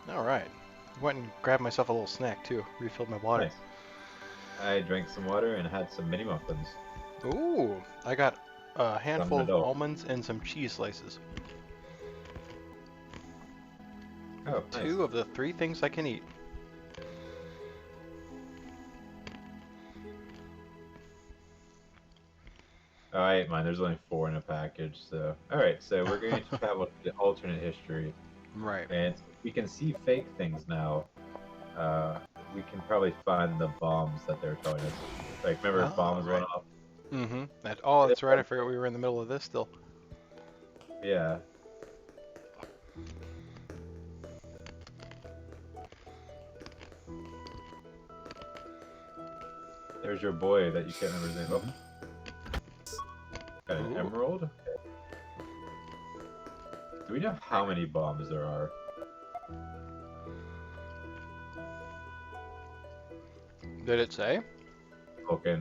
Alright. Went and grabbed myself a little snack too. Refilled my water. Nice. I drank some water and had some mini muffins. Ooh, I got a handful of adult. almonds and some cheese slices. Oh, nice. 2 of the 3 things I can eat. Oh, I ate mine. There's only 4 in a package, so... Alright, so we're going to travel to the alternate history. Right. And we can see fake things now. We can probably find the bombs that they're telling us. Like, remember bombs went off? Mm-hmm. Oh, that's right. I forgot we were in the middle of this still. Yeah. There's your boy that you can't remember his name. Oh. Got an emerald? Do we know how many bombs there are? Did it say? Okay.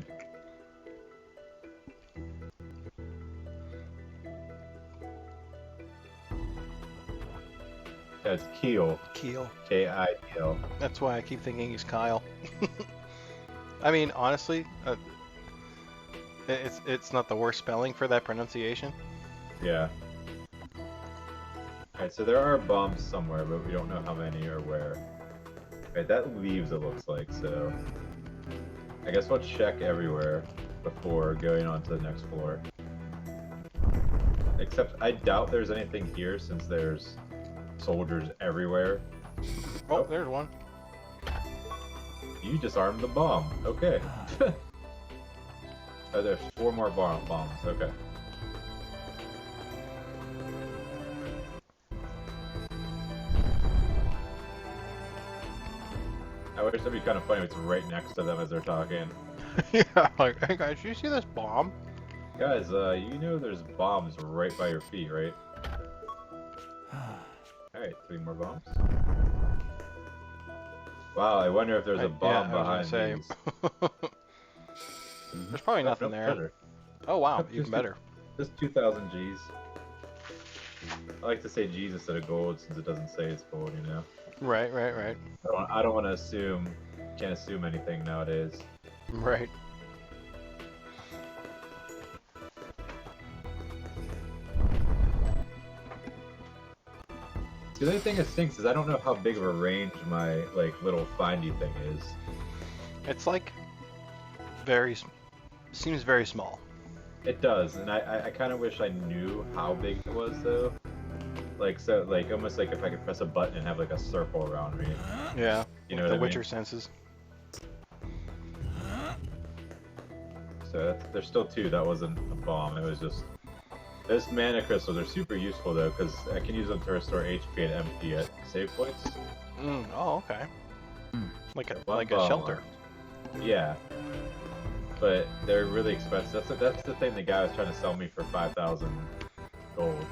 Yeah, it's Keel. Keel. K-I-E-L. That's why I keep thinking he's Kyle. I mean, honestly, it's not the worst spelling for that pronunciation. Yeah. Alright, so there are bombs somewhere, but we don't know how many or where. Alright, that leaves it looks like, so... I guess we'll check everywhere before going on to the next floor. Except, I doubt there's anything here since there's soldiers everywhere. Oh, there's one. You disarmed the bomb. Okay. Oh, there's 4 more bombs. Okay. I wish that'd be kind of funny if it's right next to them as they're talking. Yeah, like, hey guys, you see this bomb? Guys, you know there's bombs right by your feet, right? Alright, 3 more bombs. Wow, I wonder if there's a bomb behind these. There's probably nothing there. Treasure. Oh wow, even better. Just 2,000 G's. I like to say G's instead of gold since it doesn't say it's gold, you know? Right. I don't want to assume. Can't assume anything nowadays. Right. The only thing that stinks is I don't know how big of a range my like little findy thing is. It's like seems very small. It does, and I kind of wish I knew how big it was though. Like so, like almost like if I could press a button and have like a circle around me. Yeah. You know what the I Witcher mean? senses. So there's still 2. That wasn't a bomb. It was just. Those mana crystals are super useful though, because I can use them to restore HP and MP at save points. Oh, okay. Like a shelter. Yeah. But they're really expensive. That's the thing the guy was trying to sell me for 5,000 gold.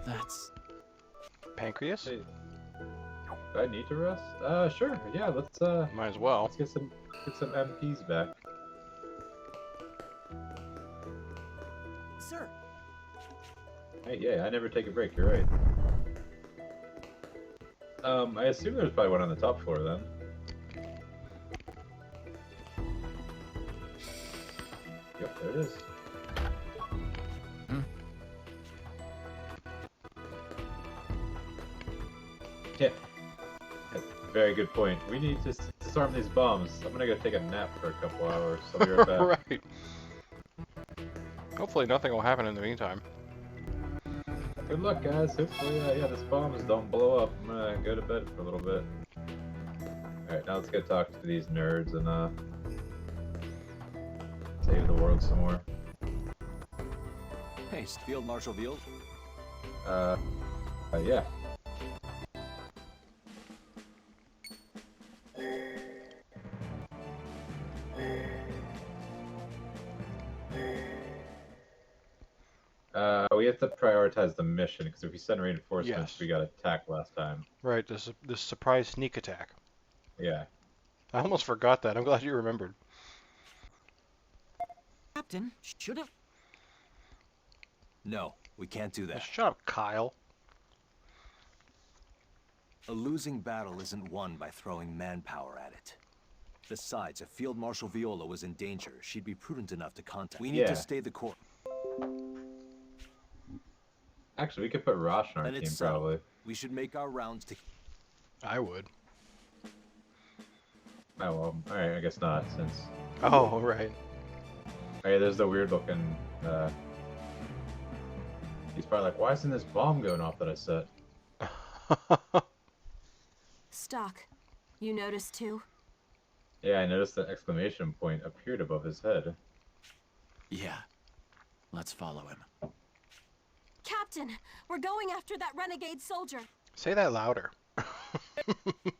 That's pancreas. Hey. Do I need to rest? Sure. Yeah, let's Might as well. Let's get some MPs back. Sir. Hey, yeah, I never take a break. You're right. I assume there's probably one on the top floor then. Yep, there it is. Yeah. Very good point. We need to disarm these bombs. I'm gonna go take a nap for a couple hours. I'll be right back. Right. Hopefully nothing will happen in the meantime. Good luck, guys. Hopefully, yeah, this bombs don't blow up. I'm gonna go to bed for a little bit. Alright, now let's go talk to these nerds and, save the world some more. Haste, Field Marshal Field. Yeah. We have to prioritize the mission, because if we send reinforcements, we got attacked last time. Right, this surprise sneak attack. Yeah. I almost forgot that. I'm glad you remembered. Captain, should have... No, we can't do that. Shut up, Kyle. A losing battle isn't won by throwing manpower at it. Besides, if Field Marshal Viola was in danger, she'd be prudent enough to contact. We need to stay the course. Actually, we could put Rosh on our And team, it's probably. We should make our rounds to... I would. Oh, well, alright, I guess not, since... Oh, right. Hey, there's the weird looking, He's probably like, why isn't this bomb going off that I set? Stock. You noticed too? Yeah, I noticed the exclamation point appeared above his head. Yeah. Let's follow him. Captain, we're going after that renegade soldier. Say that louder.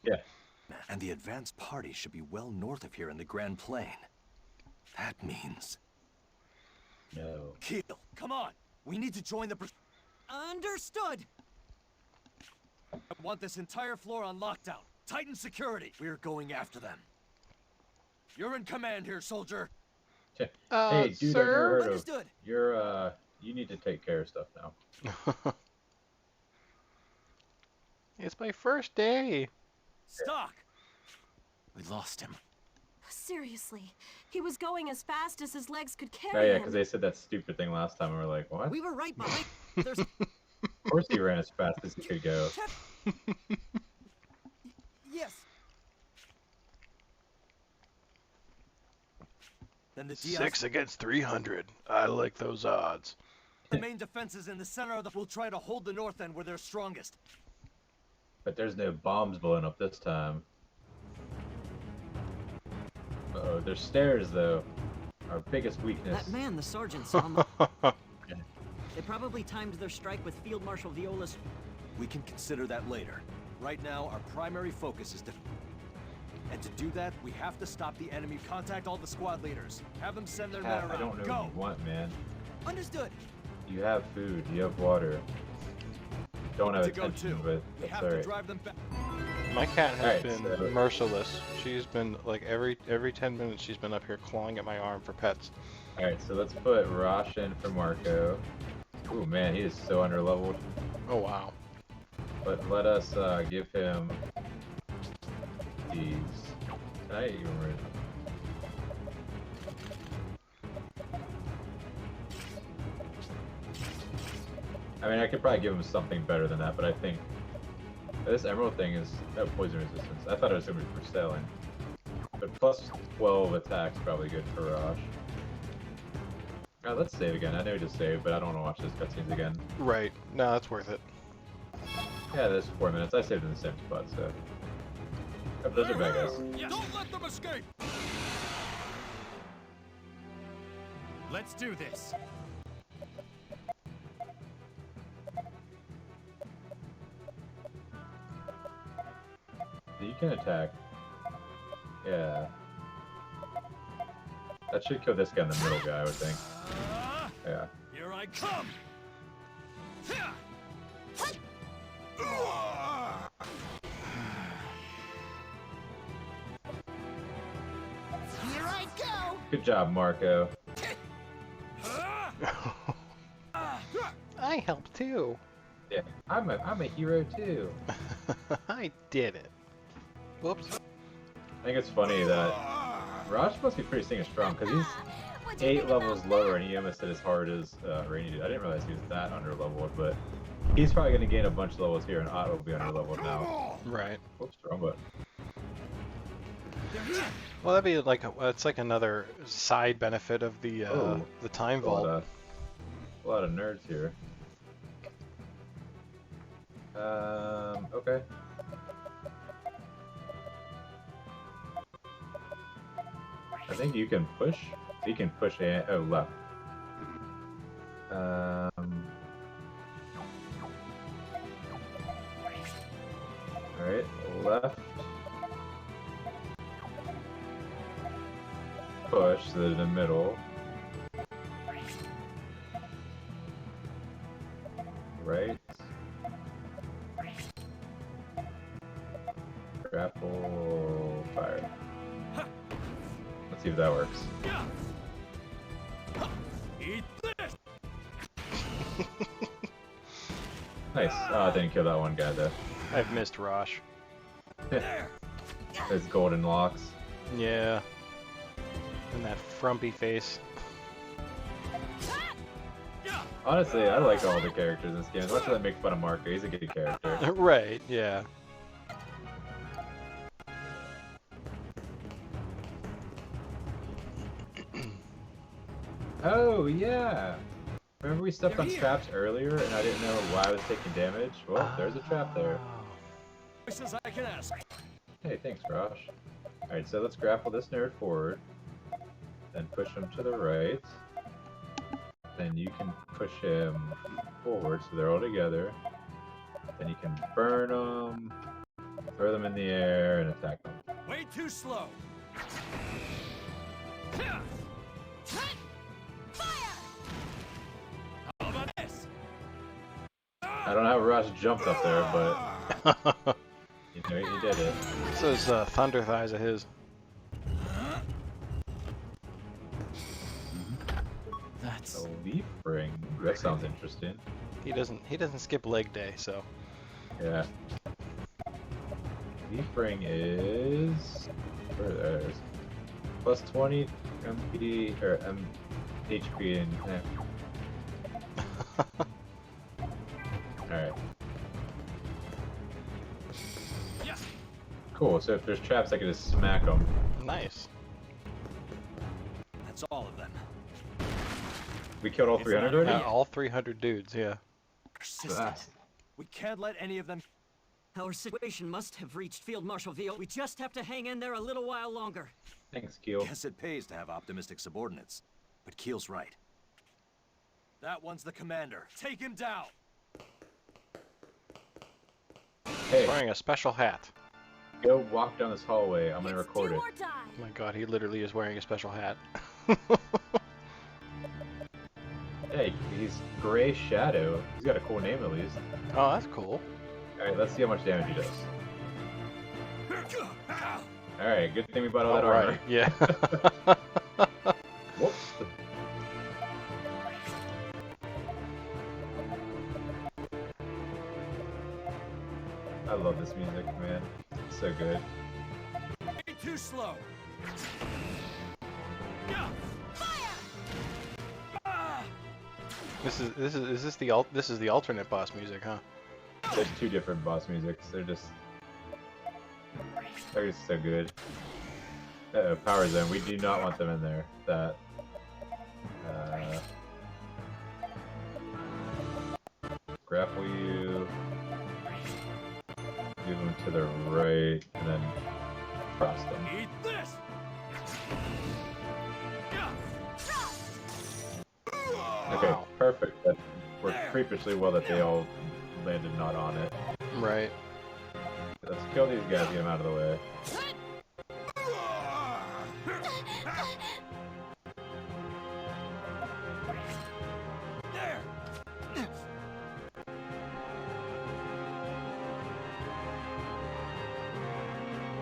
Yeah. And the advance party should be well north of here in the Grand Plain. That means... No. Keel, come on! We need to join the... Understood! I want this entire floor on lockdown. Tighten security. We're going after them. You're in command here, soldier. Hey, dude, sir? I never heard of... Understood. You're, you need to take care of stuff now. It's my first day. Stock! We lost him. Seriously, he was going as fast as his legs could Oh, carry yeah, him. because they said that stupid thing last time, and we're like, what? We were right behind. There's... Of course he ran as fast as he could go. Yes. Then the 6 against 300. I like those odds. The main defenses in the center of the... We'll try to hold the north end where they're strongest. But there's no bombs blowing up this time. Uh-oh, there's stairs, though. Our biggest weakness. That man the sergeant saw him. They probably timed their strike with Field Marshal Viola's... We can consider that later. Right now, our primary focus is to... And to do that, we have to stop the enemy. Contact all the squad leaders. Have them send their men around. I don't know Go! what you want, man. Understood. You have food, you have water. Don't have To go attention, too. but We that's have to alright. drive them back. My cat has Alright, been so- merciless. She's been like every 10 minutes she's been up here clawing at my arm for pets. Alright, so let's put Rosh in for Marco. Ooh, man, he is so underleveled. Oh wow. But let us give him these. Can I even read? I mean, I could probably give him something better than that, but I think this emerald thing is poison resistance. I thought it was going to be for sailing. But plus 12 attacks probably good for Rosh. Alright, let's save again. I know we just saved, but I don't want to watch those cutscenes again. Right. No, that's worth it. Yeah, there's 4 minutes. I saved in the same spot, so. Oh, those are bad guys. Don't let them escape! Let's do this. You can attack. Yeah. That should kill this guy in the middle guy, I would think. Yeah. Here I come! Here I go! Good job, Marco. I helped too. Yeah, I'm a hero too. I did it. Whoops. I think it's funny that Raj must be pretty stinking strong because he's What'd you 8 think about levels it? lower and he almost hit as hard as Rainy did. I didn't realize he was that underleveled, but he's probably going to gain a bunch of levels here and Otto will be underleveled now. Right. Whoops, wrong button. Well, that'd be like it's like another side benefit of the Oh. time A lot, vault. a lot of nerds here. Okay. I think you can push. You can push a left. Alright, left. Push to the middle. Right. Grapple fire. Let's see if that works. Nice. Oh, I didn't kill that one guy though. I've missed Rosh. His golden locks. Yeah. And that frumpy face. Honestly, I like all the characters in this game. As much as I make fun of Marco, he's a good character. Right, yeah. Oh, yeah! Remember we stepped on traps earlier and I didn't know why I was taking damage? Well, there's a trap there. Questions I can ask. Hey, thanks, Rosh. Alright, so let's grapple this nerd forward. Then push him to the right. Then you can push him forward so they're all together. Then you can burn them, throw them in the air, and attack them. Way too slow. How about this? I don't know how Rosh jumped up there, but you know, he did it. It's those thunder thighs of his. That's A leaf ring. That sounds interesting. He doesn't skip leg day, so Yeah. Leaf ring is there's plus 20 MP or HP and Alright. yeah. Cool, so if there's traps I can just smack them. nice. That's all of them. We killed all It's 300 not already? bad. All 300 dudes, yeah. Persistent. We can't let any of them. Our situation must have reached Field Marshal Viola. We just have to hang in there a little while longer. Thanks, Keel. Guess it pays to have optimistic subordinates. But Keel's right. That one's the commander. Take him down. Hey, Wearing a special hat. go walk down this hallway. I'm gonna It's record do it. or die. Oh my god, he literally is wearing a special hat. Hey, he's Gray Shadow. He's got a cool name at least. Oh, that's cool. Alright, let's see how much damage he does. Alright, good thing we bought all that Alright, armor. yeah. Whoops. I love this music, man. It's so good. Way too slow. This is the alternate boss music, huh? There's two different boss musics. They're just so good. Uh-oh, power zone. We do not want them in there. That. Grapple you. Move them to the right, and then cross them. Eat this. Okay, perfect. That worked freakishly well that they all landed not on it. Right. Let's kill these guys, get them out of the way. There.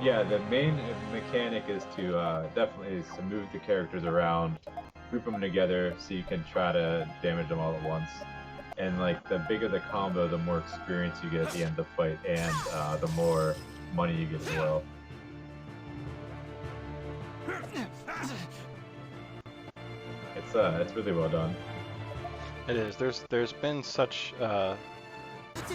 Yeah, the main mechanic is to definitely is to move the characters around, group them together so you can try to damage them all at once. And like the bigger the combo, the more experience you get at the end of the fight, and the more money you get as well. It's really well done. It is. There's been such To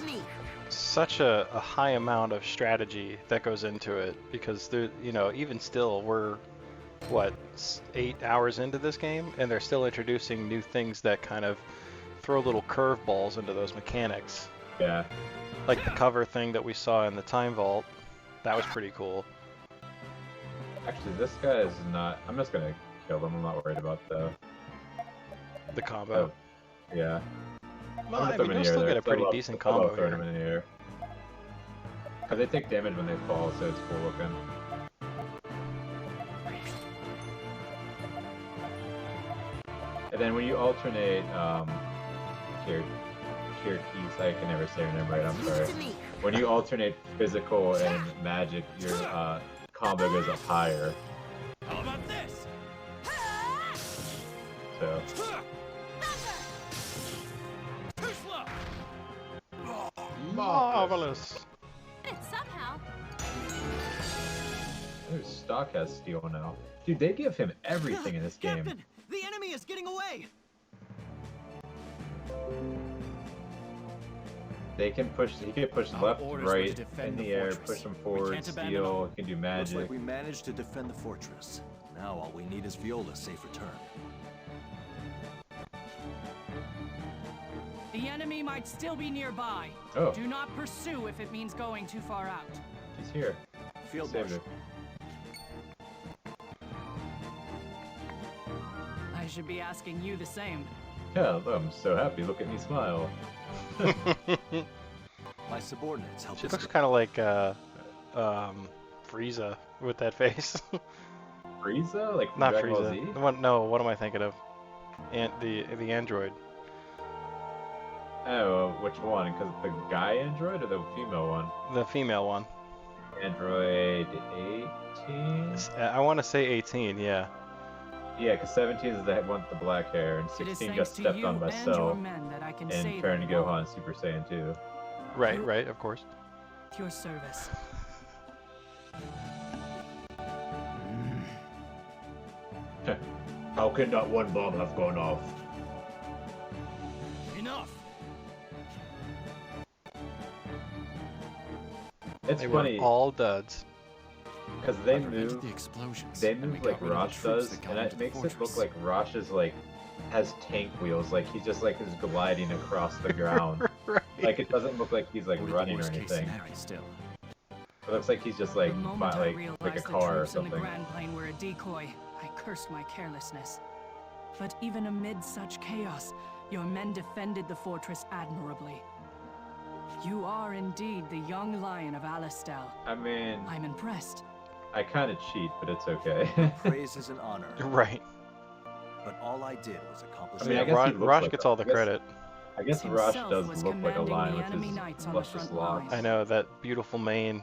me. such a high amount of strategy that goes into it because there, you know, even still we're what 8 hours into this game and they're still introducing new things that kind of throw little curveballs into those mechanics. Yeah. Like the cover thing that we saw in the Time Vault. That was pretty cool. Actually, this guy is not. I'm just gonna kill him. I'm not worried about the. The combo. Yeah. Well, I'm I gonna throw mean, him in you'll the still air, get though. a pretty I love- decent I love combo throwing them here. in the air. Cause they take damage when they fall, so it's cool looking. And then when you alternate, Kirkis, I can never say her name right, I'm sorry. To me. When you alternate physical and magic, your combo goes up higher. How about this? So Marvelous. It somehow. Ooh, Stock has steel now. Dude, they give him everything in this game. Captain, the enemy is getting away. They can push. He can push Our left, orders were to right, defend in the the air, fortress. push them We forward, can't abandon steal. all. He can do Looks magic. like we managed to defend the fortress. Now all we need is Viola's safe return. The enemy might still be nearby. Oh. Do not pursue if it means going too far out. He's here. Field Saved her. Marshal. I should be asking you the same. Yeah, I'm so happy. Look at me smile. My subordinates help She us. looks kind of like Frieza with that face. Frieza? Like from Not Dragon Ball Frieza. Z? The one, no, what am I thinking of? The android. Oh, which one? Because the guy android or the female one? The female one. Android 18? I want to say 18, yeah. Yeah, because 17 is the one with the black hair, and It is 16 got thanks to stepped you on by and your Cell men that I can and save turned them all. Gohan Super Saiyan 2. Right, of course. At your service. How can that one bomb have gone off? Enough. It's They funny, were all duds. because they Prevented move the explosions. They and we move got like rid of the Rosh troops does, that got and into it the makes it look fortress. like Rosh is like has tank wheels, like he's just like is gliding across the ground. Right. Like it doesn't look like he's like Only the running or worst case anything. scenario still. It looks like he's just like The moment by, I like realized a the car or troops in the something. Grand Plane were a decoy, I cursed my carelessness. But even amid such chaos, your men defended the fortress admirably. You are indeed the young lion of Alistel. I mean, I'm impressed. I kind of cheat, but it's okay. Praise is an honor. Right. But all I did was accomplish. I mean, I Yeah, guess he looks Rosh like gets a- all the I guess- credit. I guess Himself Rosh does was look like a commanding lion the with enemy his knights on the luscious front locks. line. I know, that beautiful mane.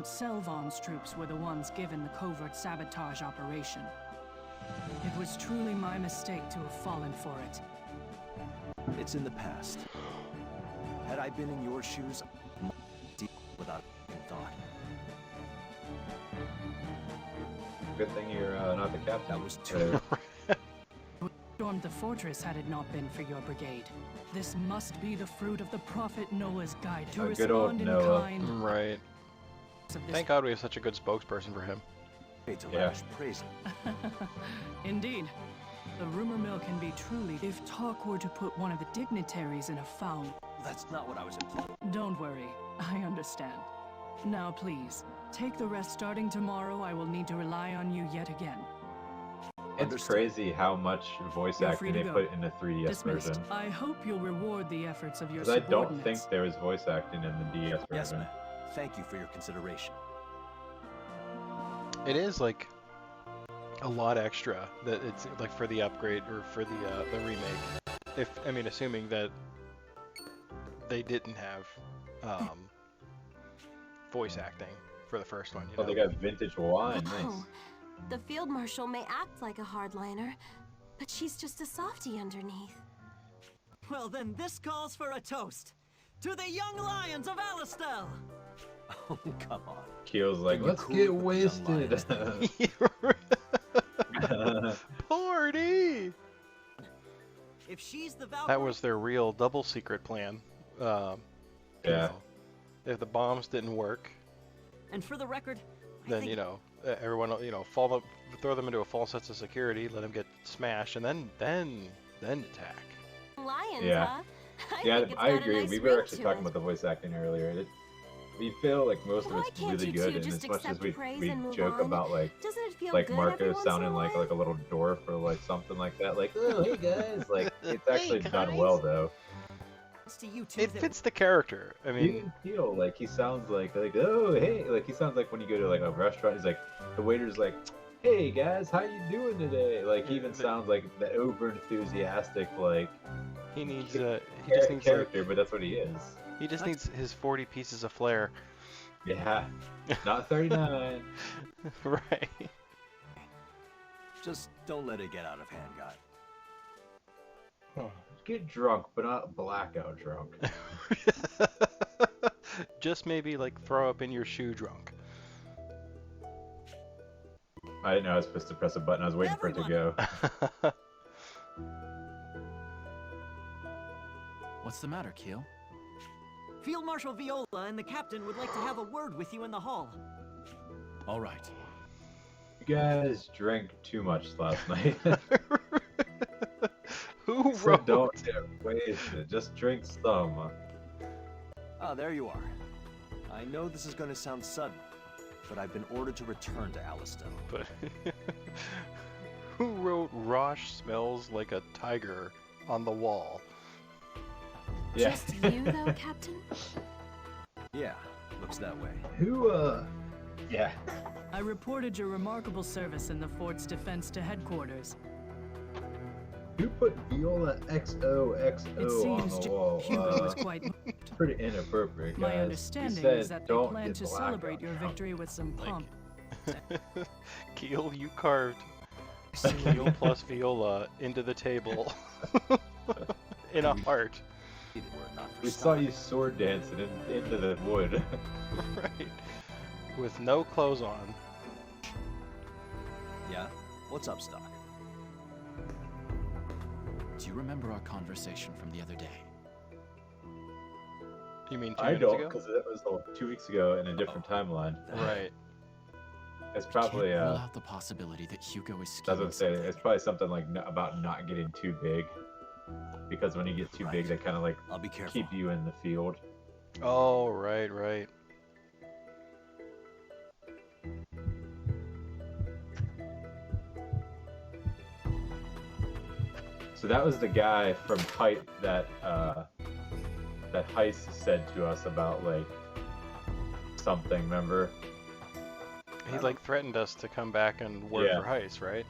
Selvon's troops were the ones given the covert sabotage operation. It was truly my mistake to have fallen for it. It's in the past. Had I been in your shoes, I might deep without thought. Good thing you're not the captain. That was too. Stormed the fortress had it not been for your brigade. This must be the fruit of the prophet Noah's guide to A good old respond in Noah. kind. Right. Of this Thank God we have such a good spokesperson for him. Paid to Yeah. lavish praise. Indeed. The rumor mill can be truly if talk were to put one of the dignitaries in a foul. That's not what I was implying. Don't worry, I understand. Now please, take the rest. Starting tomorrow, I will need to rely on you yet again. It's Understood. crazy how much voice You're acting free to they go. put in the 3DS Dismissed. version. I hope you'll reward the efforts of your Because I don't subordinates. think there was voice acting in the DS version. Yes, ma'am. Thank you for your consideration. It is like a lot extra that it's like for the upgrade or for the remake. Assuming that they didn't have voice acting for the first one. You Oh, know? they got vintage wine. Whoa. Nice. The field marshal may act like a hardliner, but she's just a softie underneath. Well, then this calls for a toast to the young lions of Alistel. Oh, come on. Keel's like, Can you let's cool get it with the young wasted. Party! If she's the Valkyrie, That was their real double secret plan. Yeah. If the bombs didn't work, and for the record, I then think everyone throw them into a false sense of security, let them get smashed, and then attack. Lions, Yeah. huh? Yeah, think it's I got a agree. nice We were ring actually to talking it. about the voice acting earlier. We feel like most of Why it's can't really you good, two and just as much as accept we praise and move joke on? about Doesn't it feel like good Marco every once sounding in a like while? a little dwarf or like something like that, like oh hey guys, like it's actually Hey, done guys. well though. it's to you two It that fits the character. I You mean, can feel like he sounds like oh hey, like he sounds like when you go to like a restaurant, he's like the waiter's like, hey guys, how you doing today? Like he even sounds like the over enthusiastic like he needs he just needs character, but that's what he is. he just needs his 40 pieces of flair. Yeah, not 39. Right. Just don't let it get out of hand, guy. Get drunk, but not blackout drunk. Just maybe like throw up in your shoe drunk. I didn't know I was supposed to press a button. I was waiting for it to go. What's the matter, Keel? Field Marshal Viola and the captain would like to have a word with you in the hall. All right. You guys drank too much last night. Who So wrote? don't get wasted. Just drink some. Ah, there you are. I know this is going to sound sudden, but I've been ordered to return to Alistair. But who wrote Rosh smells like a tiger on the wall? Yeah. Just you, though, Captain? Yeah, looks that way. Who, yeah. I reported your remarkable service in the fort's defense to headquarters. Who put Viola XOXO It on seems the wall? Hugo was quite moved. Pretty inappropriate, guys. My You understanding said is that they don't plan get to black celebrate on your Trump. victory with some pomp. Keel, you carved Keel plus Viola into the table in a heart. Were it not for We Stock. saw you sword dancing into the wood. Right. With no clothes on. Yeah? What's up, Stock? Do you remember our conversation from the other day? You mean 2 I minutes don't, ago? because it was 2 weeks ago in a different timeline. Right. It's I probably, can't rule out the possibility that Hugo is I was scheming gonna say, something. it's probably something like about not getting too big. Because when you get too big, they kind of like I'll be careful. keep you in the field. Oh, right, right. So that was the guy from Height that that Heist said to us about like something. Remember? He like threatened us to come back and work Yeah. for Heist, right?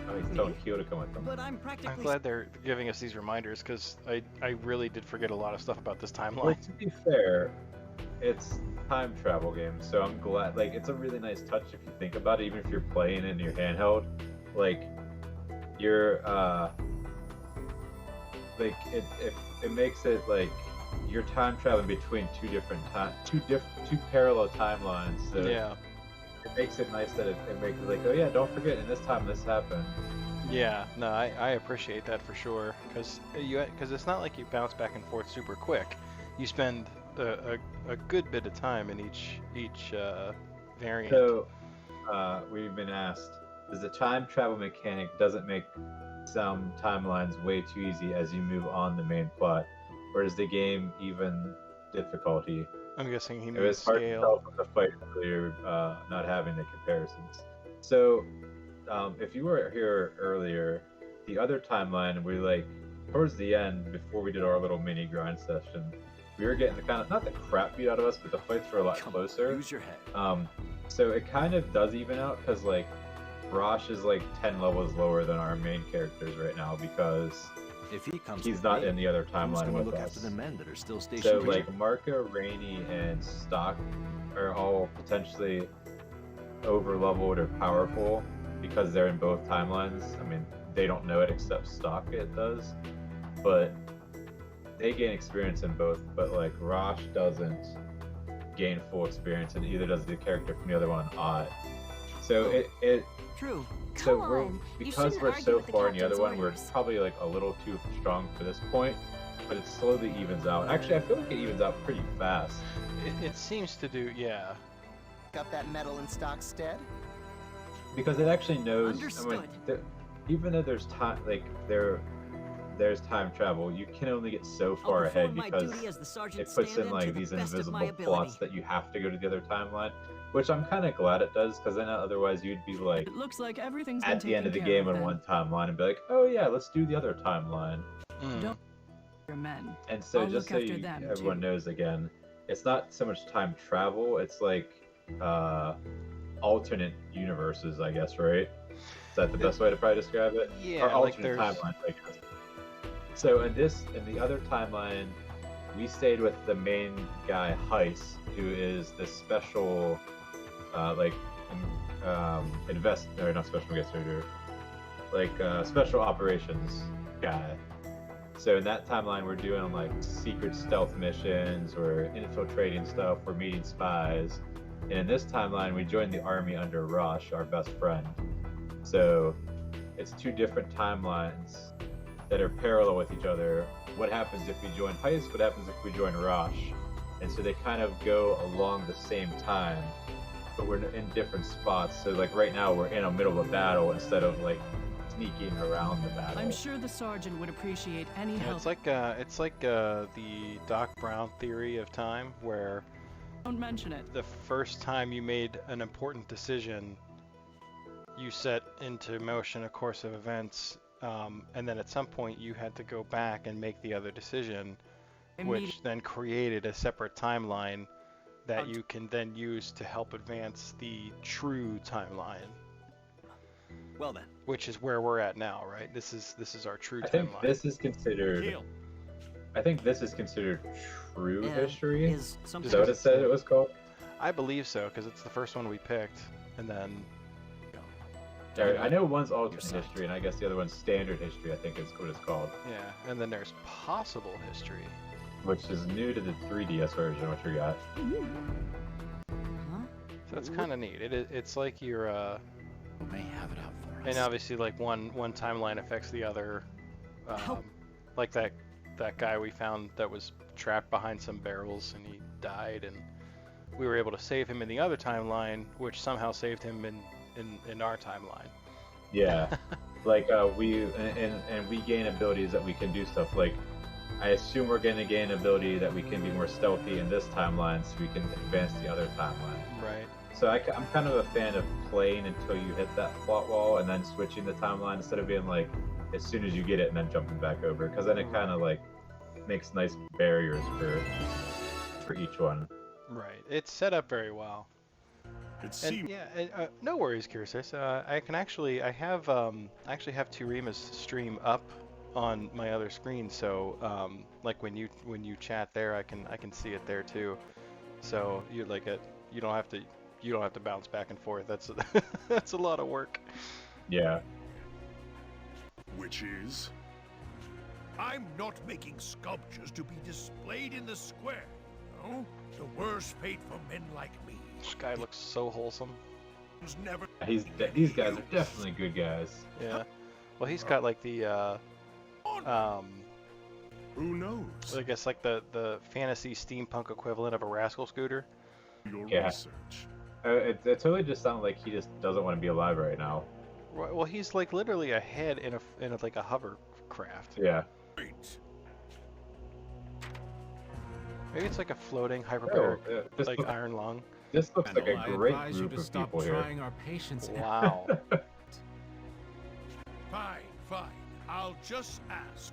Oh, he's telling Kyo to come with them. But I'm practically. I'm glad they're giving us these reminders because I really did forget a lot of stuff about this Well, timeline. to be fair, it's time travel game, so I'm glad. Like, it's a really nice touch if you think about it. Even if you're playing in your handheld, like you're like it makes it like you're time traveling between two parallel timelines. So Yeah, it makes it nice that it makes it like, oh yeah, don't forget in this time this happened. yeah. No, I appreciate that for sure because it's not like you bounce back and forth super quick. You spend a good bit of time in each variant. So we've been asked, does the time travel mechanic doesn't make some timelines way too easy as you move on the main plot, or is the game even difficulty? I'm guessing he It means was hard to scale. tell from the fight earlier, not having the comparisons. So, if you were here earlier, the other timeline, we like towards the end, before we did our little mini grind session, we were getting the kind of not the crap beat out of us, but the fights were a lot Come on, closer. use your head. So it kind of does even out because like Rosh is like 10 levels lower than our main characters right now because If he comes he's with not me, in the other who's timeline gonna with look us. after the men that are still stationed So here? like Marco, Rainey, and Stock are all potentially over leveled or powerful because they're in both timelines. I mean, they don't know it except Stock it does, but they gain experience in both. But like Rosh doesn't gain full experience, and either does the character from the other one, Odd. So it True. so Come we're on, you because shouldn't we're argue so with the far in the other captain's one, we're orders. probably like a little too strong for this point, but it slowly evens out. Actually, I feel like it evens out pretty fast. It seems to do, yeah. Up that metal in Stock's stead? Because it actually knows. I mean, Understood. even though there's time, like there's time travel, you can only get so I'll far ahead perform my because duty as the sergeant it puts in stand-in to like the these best of my invisible plots ability. that you have to go to the other timeline, which I'm kind of glad it does, because then otherwise you'd be like It looks like everything's been at the end of the taken care game in then. one timeline and be like, oh yeah, let's do the other timeline. Mm. Don't your men. And so I'll just look so after you, them, everyone too. knows again, it's not so much time travel, it's like alternate universes, I guess, right? Is that the best way to probably describe it? Yeah, Or like alternate there's timelines, I guess. So in the other timeline, we stayed with the main guy, Heist, who is the special, special operations guy. So in that timeline, we're doing like secret stealth missions, we're infiltrating stuff, we're meeting spies. And in this timeline, we joined the army under Rosh, our best friend. So it's two different timelines that are parallel with each other. What happens if we join Heist? What happens if we join Rosh? And so they kind of go along the same time, but we're in different spots. So like right now, we're in the middle of a battle instead of like sneaking around the battle. I'm sure the sergeant would appreciate any Yeah, help. it's like the Doc Brown theory of time, where Don't mention it. the first time you made an important decision, you set into motion a course of events, and then at some point you had to go back and make the other decision, which then created a separate timeline that you can then use to help advance the true timeline. Well then. Which is where we're at now, right? This is our true I think timeline. this is considered. Kill. I think this is considered true history. Is something Is that what it said it was called? I believe so, because it's the first one we picked, and then Yeah, I know one's alternate history, and I guess the other one's standard history. I think is what it's called, yeah, and then there's possible history. which is new to the 3DS version, which we got. So it's kind of neat. It's like you're May have it out for us. and obviously like one timeline affects the other. Like that guy we found that was trapped behind some barrels and he died, and we were able to save him in the other timeline, which somehow saved him in our timeline. Yeah, like we gain abilities that we can do stuff like. I assume we're going to gain ability that we can be more stealthy in this timeline, so we can advance the other timeline. Right. So I'm kind of a fan of playing until you hit that plot wall and then switching the timeline instead of being like as soon as you get it and then jumping back over, because then it kind of like makes nice barriers for each one. Right. It's set up very well. And yeah, no worries, Kirsis. I have Toorima's stream up on my other screen, so like when you chat there, I can see it there too. So you don't have to bounce back and forth. That's that's a lot of work. Yeah. Which is? I'm not making sculptures to be displayed in the square, no? The worst fate for men like me. This guy looks so wholesome. is Never These guys are definitely good guys. Yeah. Well, he's got like the Who knows? I guess like the fantasy steampunk equivalent of a rascal scooter. Your Yeah. research. It totally just sounds like he just doesn't want to be alive right now. Well, he's like literally a head in a like a hovercraft. Yeah. Wait. Maybe it's like a floating hyperbaric, This like looks, iron lung. this looks like Well, a I great advise you group to of stop people here. trying our patience. Wow. Fine. I'll just ask.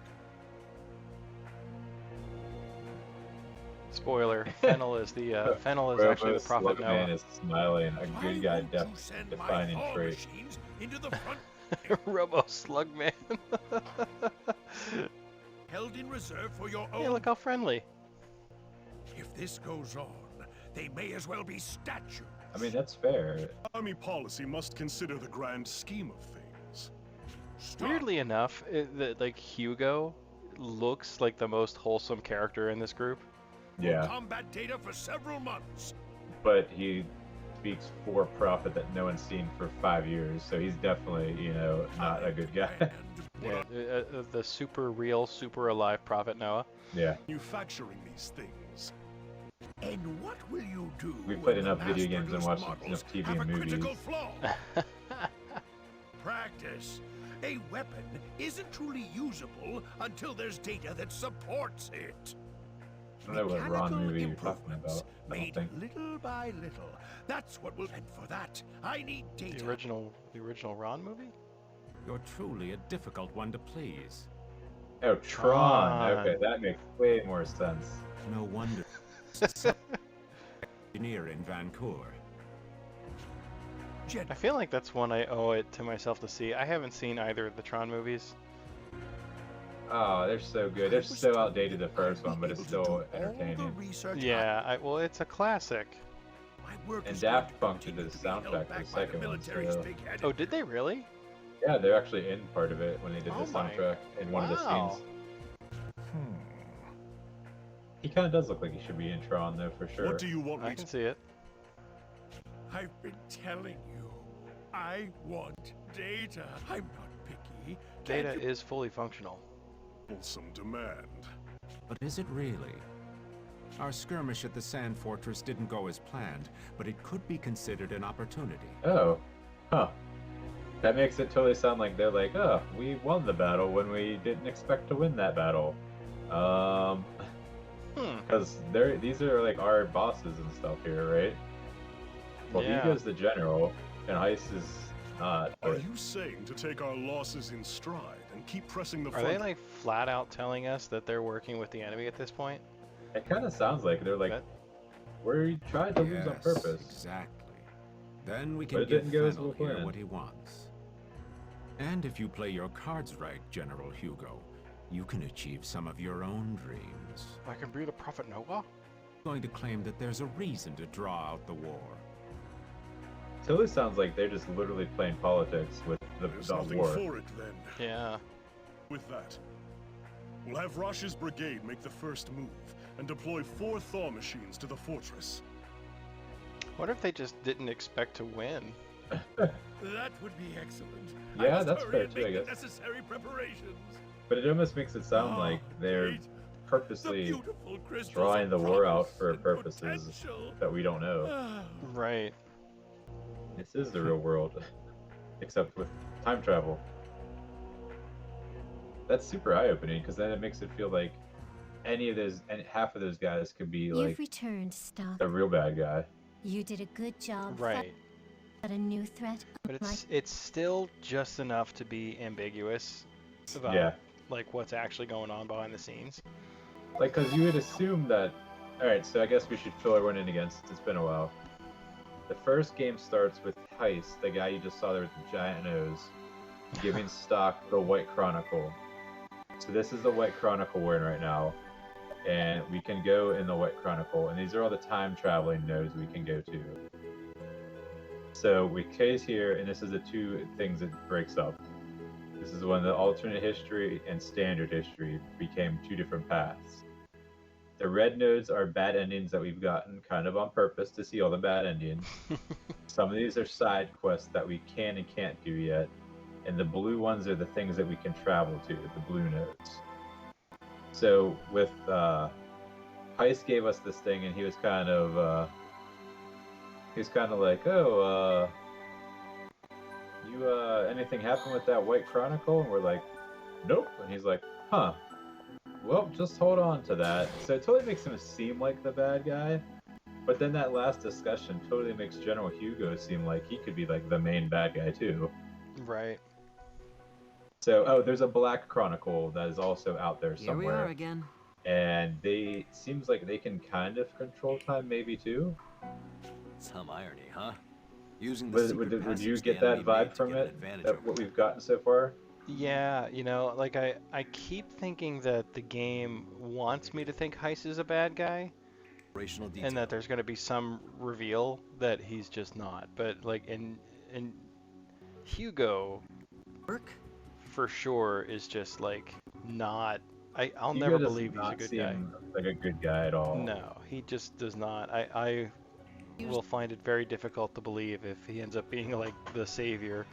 Spoiler: Fennel is actually the Prophet Slugman Noah. is smiling. A Why good guy won't you send my defining claw trait. machines into the front Robo Slugman. held in reserve for your own? Hey, look how friendly. If this goes on, they may as well be statues. I mean, that's fair. Army policy must consider the grand scheme of things. Weirdly enough, like Hugo looks like the most wholesome character in this group. Yeah, Combat data for several months. but he speaks for profit that no one's seen for 5 years, so he's definitely, not a good guy. Yeah, the super real, super alive Prophet Noah. Yeah, Manufacturing these things. And what will you do? we played when the enough video games and mass-produced watched models enough TV have and a critical movies. flaw? Practice. A weapon isn't truly usable until there's data that supports it. I don't know what Ron Mechanical movie you're talking improvements about. I don't made think. little by little. That's what will. And for that, I need data. The original Ron movie. You're truly a difficult one to please. Oh, Tron. Tron. Okay, that makes way more sense. No wonder. Engineer in Vancouver. I feel like that's one I owe it to myself to see. I haven't seen either of the Tron movies. Oh, they're so good. They're so outdated, the first one, but it's still entertaining. Yeah, well, it's a classic. And Daft Punk did the soundtrack for the second one, so... Oh, did they really? Yeah, they're actually in part of it when they did Oh the my- soundtrack in one of the wow. scenes. He kind of does look like he should be in Tron, though, for sure. What do you want I me can to... see it. I've been telling you. I want data. I'm not picky. Data Can't you... is fully functional. Some demand. But is it really? Our skirmish at the Sand Fortress didn't go as planned, but it could be considered an opportunity. Oh. Huh. That makes it totally sound like they're like, oh, we won the battle when we didn't expect to win that battle. Because these are like our bosses and stuff here, right? Well, Yeah. Hugo's the general, and Ice is not. Are But you saying to take our losses in stride and keep pressing the Are they like flat out telling us that they're working with the enemy at this point? it kind of sounds like they're like, we're trying to lose on purpose. Exactly. Then we But can it give didn't go as Fennel we here planned. what he wants. And if you play your cards right, General Hugo, you can achieve some of your own dreams. I can be the Prophet Noah? Going to claim that there's a reason to draw out the war. Totally sounds like they're just literally playing politics with There's the nothing war. for it then. Yeah. With that, we'll have Rosh's brigade make the first move and deploy 4 Thaw machines to the fortress. What if they just didn't expect to win? That would be excellent. Yeah, I must that's hurry fair and too, I make the guess. necessary preparations. But it almost makes it sound like they're Kate, the purposely beautiful crystals drawing of the war out promise for and purposes potential. that we don't know. Right. This is the real world, except with time travel. That's super eye-opening because then it makes it feel like any of those, and half of those guys could be like You've returned, Stock. the real bad guy. You did a good job. Right. But a new threat. But it's still just enough to be ambiguous about Yeah. like what's actually going on behind the scenes. Like, because you would assume that. Alright, so I guess we should fill everyone in again since it's been a while. The first game starts with Heist, the guy you just saw there with the giant nose, giving Stock the White Chronicle. So this is the White Chronicle we're in right now. And we can go in the White Chronicle, and these are all the time traveling nodes we can go to. So we case here, and this is the 2 things it breaks up. This is when the alternate history and standard history became 2 different paths. The red nodes are bad endings that we've gotten kind of on purpose to see all the bad endings. Some of these are side quests that we can and can't do yet. And the blue ones are the things that we can travel to, the blue nodes. So with Heist gave us this thing, and he was kind of like, oh, anything happen with that White Chronicle? And we're like, nope. And he's like, huh. Well, just hold on to that. So it totally makes him seem like the bad guy. But then that last discussion totally makes General Hugo seem like he could be like the main bad guy too. Right. So, oh, there's a Black Chronicle that is also out there somewhere. Here we are again. And they seems like they can kind of control time maybe too. Some irony, huh? Using the secret Would you passage get the that enemy vibe made to from get an it? advantage That over what we've gotten so far? Yeah, you know, like I keep thinking that the game wants me to think Heist is a bad guy, operational detail. and that there's going to be some reveal that he's just not. But like in Hugo, Work? for sure is just like not. I'll Hugo never does believe he's a not good seem guy. like a good guy at all. No, he just does not. I will find it very difficult to believe if he ends up being like the savior,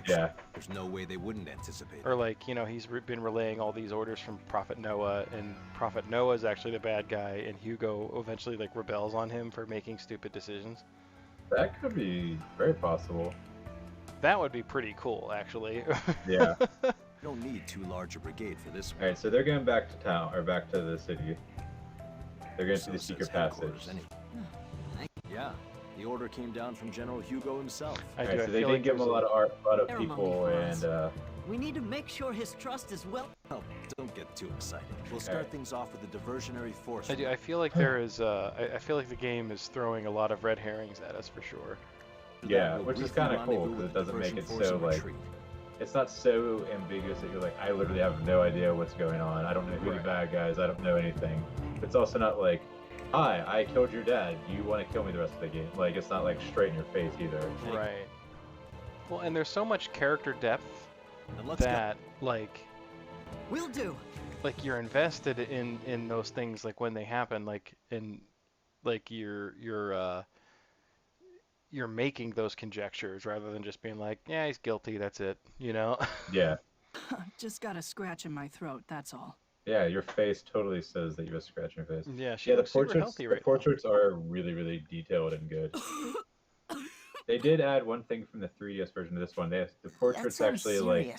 Yeah. There's no way they wouldn't anticipate or it. like, you know, he's been relaying all these orders from Prophet Noah, and Prophet Noah is actually the bad guy, and Hugo eventually like rebels on him for making stupid decisions. That could be very possible. That would be pretty cool, actually. Yeah. You don't need too large a brigade for this one. Alright, so they're going back to town, or back to the city. They're going to So the says secret passage. headquarters, Yeah, the order came down from General Hugo himself. Alright, so they feel did like give him a there's lot of Ceremony people, for and us. We need to make sure his trust is well. Oh, don't get too excited. We'll start things off with a diversionary force. I feel like there is. I feel like the game is throwing a lot of red herrings at us for sure. yeah, We'll which is briefly kind of cool rendezvous because with it the doesn't make diversion it force so and like, retreat. it's not so ambiguous that you're like, I literally have no idea what's going on. I don't know who the Right. bad guys. I don't know anything. It's also not like, hi, I killed your dad. You want to kill me the rest of the game? Like, it's not like straight in your face either. Right. Well, and there's so much character depth Then let's go. that like We'll do. like you're invested in those things, like when they happen, like in like you're making those conjectures rather than just being like, yeah, he's guilty, that's it, you know? Yeah. Just got a scratch in my throat, that's all. Yeah, your face totally says that you have a scratch on your face. Yeah, she Yeah, the looks super portraits healthy right the portraits are really, really detailed and good. They did add one thing from the 3DS version to this one. The portraits actually like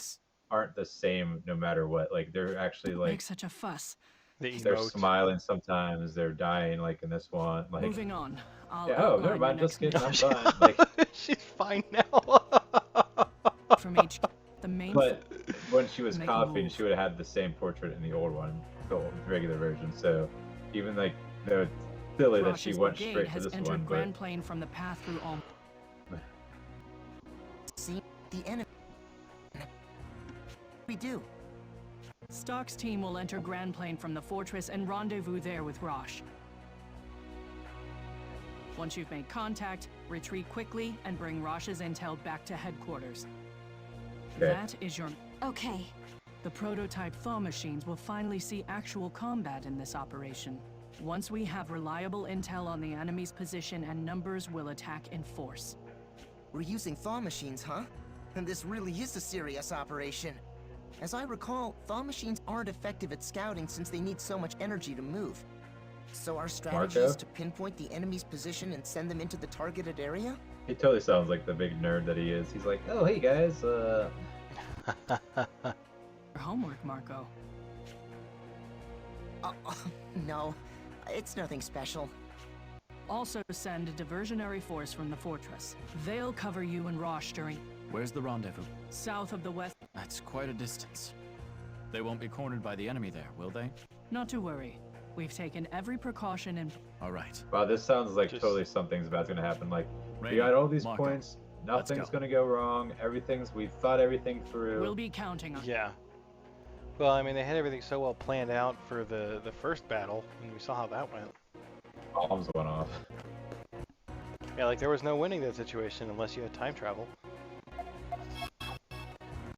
aren't the same no matter what. Like they're actually Don't like make such a fuss. they're emote. smiling sometimes, they're dying like in this one. Like Moving on. I'll yeah, oh, never outline mind, your just next kidding, I'm fine. Like She's fine now. from each the main but when she was Make a copying, move. she would have had the same portrait in the old one, the old regular version. So even like the silly that she Rosh's went brigade straight to has this entered one, but Grand Plain from the path through all. See the enemy. We do. Stock's team will enter Grand Plain from the fortress and rendezvous there with Rosh. Once you've made contact, retreat quickly and bring Rosh's intel back to headquarters. Okay. That is your... Okay. The prototype thaw machines will finally see actual combat in this operation. Once we have reliable intel on the enemy's position and numbers, we'll attack in force. We're using thaw machines, huh? And this really is a serious operation. As I recall, thaw machines aren't effective at scouting since they need so much energy to move. So our strategy Marco? is to pinpoint the enemy's position and send them into the targeted area? he totally sounds like the big nerd that he is. He's like, oh hey guys, Your homework, Marco. No, it's nothing special. Also send a diversionary force from the fortress. They'll cover you and Rosh during... Where's the rendezvous? south of the west... That's quite a distance. They won't be cornered by the enemy there, will they? Not to worry. We've taken every precaution and... All right. wow, this sounds like Just- totally something's about to happen. Like we Ready, got all these Marco. points, Let's nothing's go. gonna go wrong. We've thought everything through. We'll be counting on... Yeah. Well, I mean, they had everything so well planned out for the first battle, and we saw how that went. Bombs went off. Yeah, like there was no winning that situation unless you had time travel.